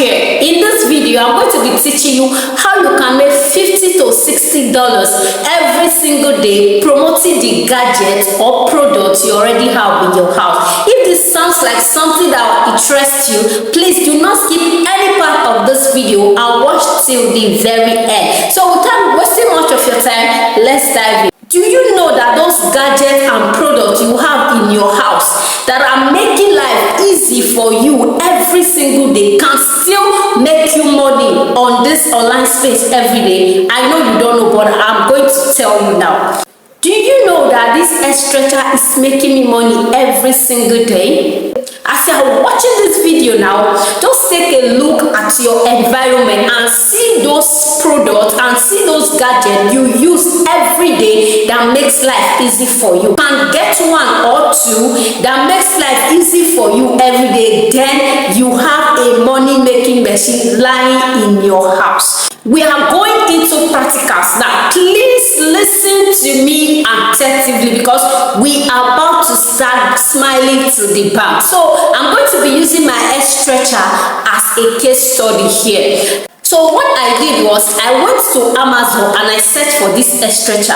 here. In this video, I'm going to be teaching you how you can make $50 to $60 every single day promoting the gadget or product you already have in your house. If this sounds like something that will interest you, please do not skip any part of this video and watch till the very end. So without wasting much of your time, let's dive in. Do you know that those gadgets and products you have in your house that are making life easy for you every single day can still make you money on this online space every day? I know you don't know, but I'm going to tell you now. Do you know that this stretcher is making me money every single day? As you are watching this video now, just take a look at your environment and see those products and see those gadgets you use every day that makes life easy for you. You can get one or two that makes life easy for you every day, then you have a money making machine lying in your house. We are going into practicals now. Please listen to me attentively because we are about to start smiling to the bank. So I'm going to be using my stretcher as a case study here. So what I did was I went to Amazon and I searched for this stretcher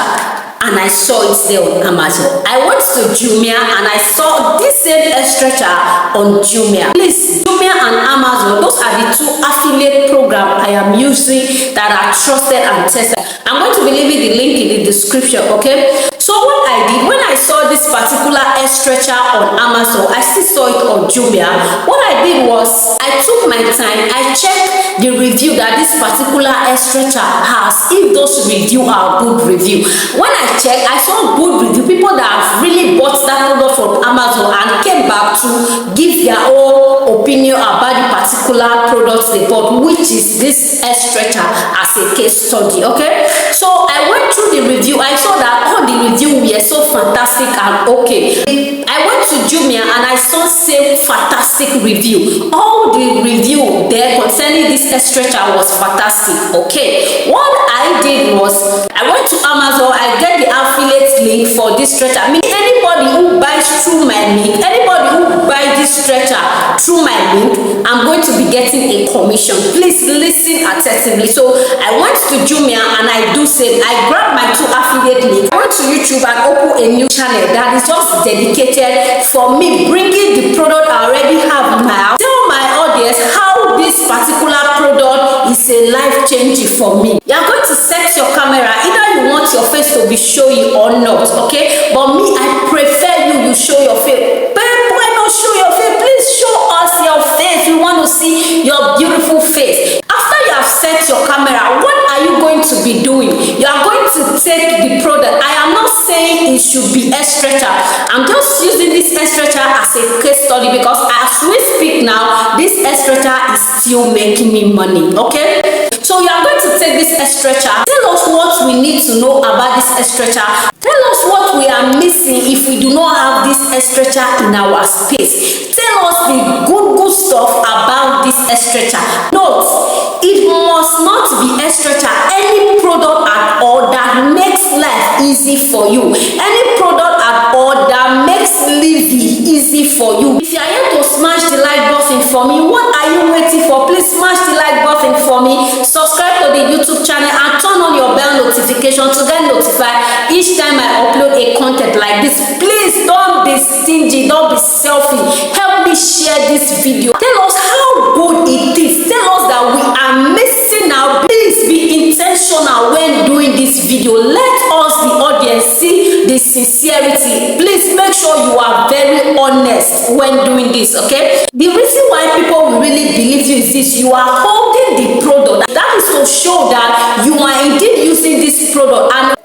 and I saw it there on Amazon. I went to Jumia and I saw this same stretcher on Jumia. Please, Jumia and Amazon, those are the two affiliate programs I am using that are trusted and tested. I'm going to be leaving the link in the description, okay? So what I did, when I saw this particular stretcher on Amazon, I still saw it on Jumia. What I did was I took my time, I checked the review that this particular stretcher has, if those reviews are good review. When I checked, I saw good review, people that have really bought that product from Amazon and came back to give their own opinion about the particular product they bought, which is this stretcher as a case study, okay? So I went through the review. I saw that all the review were so fantastic and okay. I went to Jumia and I saw same fantastic review. All the review there concerning this stretcher was fantastic, okay? What I did was I went to Amazon. I get the affiliate link for this stretcher. I mean, anybody who buys through my link, anybody who buys this stretcher through my link, I'm going to be getting a commission. Please listen attentively. So I went to Jumia and I do same. I grabbed my two affiliate links. I went to YouTube and opened a new channel that is just dedicated for me bringing the product I already have in my house. Tell my audience how this particular product is a life changing for me. You are going to set your camera. Either you want your face to be showing or not, okay? But me, I prefer you show your face. Babe, why not show your face? Please show us your face. We want to see your beautiful face. After you have set your camera, what are you going to be doing? You are going to take the product. I am not saying it should be a stretcher. I'm just using this stretcher as a case study because as we speak now, this stretcher is still making me money, okay? So you are going to take this stretcher. Tell us what we need to know about this stretcher. Tell us what we are missing if we do not have this stretcher in our space. Tell us the good stuff about this stretcher. Note, it must not be a stretcher. Any product at all that makes life easy for you. Any product at all that makes living easy for you. If you are here to smash the like button for me, what are you waiting for? Please smash the like button for me. Subscribe to the YouTube channel and turn on your bell notification to get notified each time I upload a content like this. Please don't be stingy, don't be selfish. Help me share this video. Tell us how good it is. Tell us that we are missing out. Please be intentional when doing this video. Let us, the audience, see the sincerity. Please make sure you are very honest when doing this, okay? The reason why people will really believe you is this: you are holding the product. That is to show that you are indeed using this product, and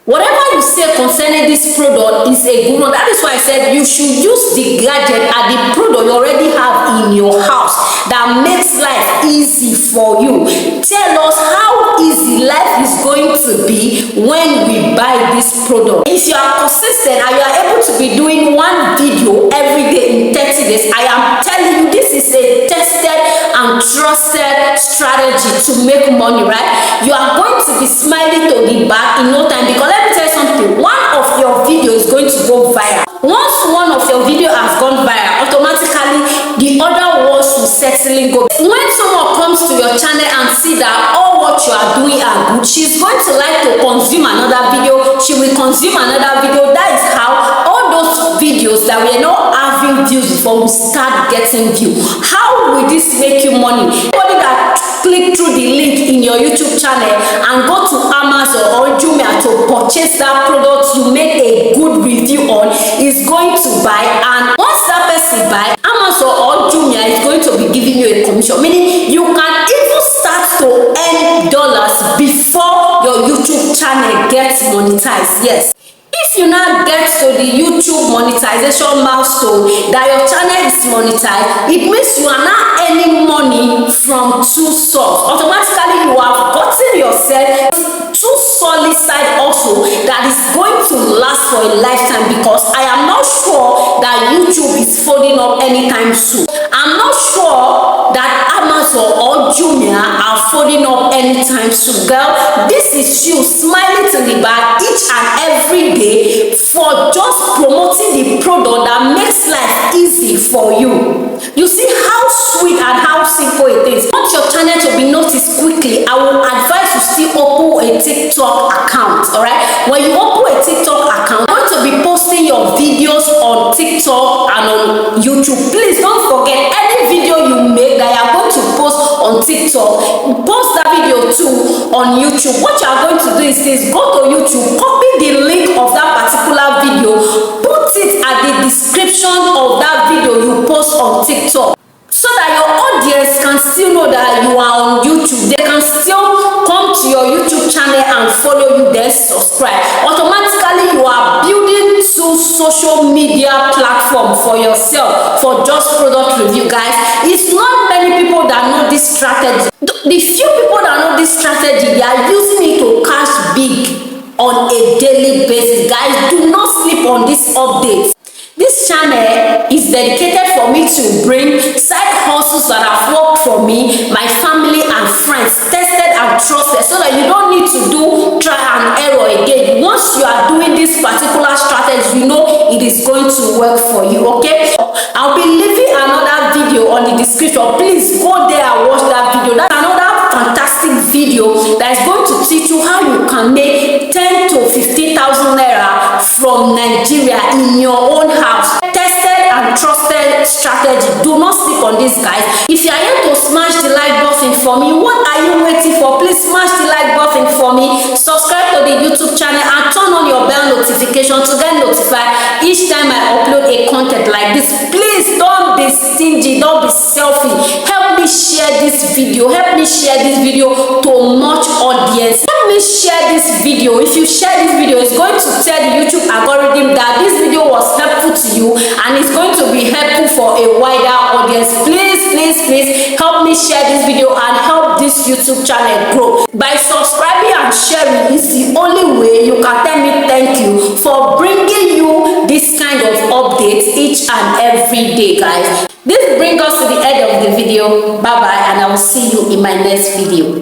whatever you say concerning this product is a good one. That is why I said you should use the gadget and the product you already have in your house that makes life easy for you. Tell us how easy life is going to be when we buy this product. If you are consistent and you are able to be doing one video every day in 30 days, I am telling you this is a tested and trusted strategy to make money, right? You are going to be smiling to the back in no time, because let me tell you something, one of your videos is going to go viral. Once one of your video has gone viral, automatically the other ones will settle in go. When someone comes to your channel and see that all what you are doing are good, she's going to like to consume another video. She will consume another video. That is how all those videos that we are not having views before will start getting views. How will this make you money? Anybody that click through the link in your YouTube channel and go to Amazon or Jumia to purchase that product you made a good review on is going to buy, and once that person buy, Amazon or Jumia is going to be giving you a commission, meaning you can even start to earn dollars before your YouTube channel gets monetized. Yes, if you now get to the YouTube monetization milestone that your channel is monetized, it means you are now earning money from two sources. Automatically you have gotten yourself two solid side also that is going to last for a lifetime, because I am not sure that YouTube is folding up anytime soon. I'm not sure that Amazon or Jumia are folding up anytime soon. Girl, this is you smiling to the back each and every day for just promoting the product that makes life easy for you. You see how sweet and how simple it is. Want your channel to be noticed quickly, I will advise you still open a TikTok account. All right, when you open a TikTok account, you're going to be posting your videos on TikTok and on YouTube. Please don't forget, any video you make that you are going to post on TikTok, post that video too on YouTube. What you are going to do is this: go to YouTube, copy the link of that particular video, put it at the description of that video you post on TikTok, so that your audience can still know that you are on YouTube. They can still come to your YouTube channel and follow you, then subscribe. Automatically you are building two social media platform for yourself for just product review. Guys, it's not many people that know this strategy. The few people that know this strategy, they are using it to cash big on a daily basis. Guys, do not sleep on this update. This channel is dedicated for me to bring side hustles that have worked for me, my family and friends, tested and trusted, so that you don't need to do try and error again. Once you are doing this particular strategy, you know it is going to work for you. Okay, I'll be leaving another video on the description. Please go there and watch that video. That's another fantastic video that is going to teach you how you can make 10 to 15,000 naira from Nigeria in your own house. Tested and trusted strategy. Do not sleep on this, guys. If you are here to smash the like button for me, what are you waiting for? Please smash the like button for me, subscribe to the YouTube channel and turn on your bell notification to get notified each time I upload a content like this. Please don't be stingy, don't be selfish. Help me share this video. Help me share this video to much audience. Help me share this video. If you share this video, it's going to tell the YouTube algorithm that this video was helpful to you and it's going to be helpful for a wider audience. Please help me share this video and help this YouTube channel grow. By subscribing and sharing is the only way you can tell me thank you for bringing you this kind of updates each and every day, guys. This brings us to the end of the video. Bye bye, and I will see you in my next video.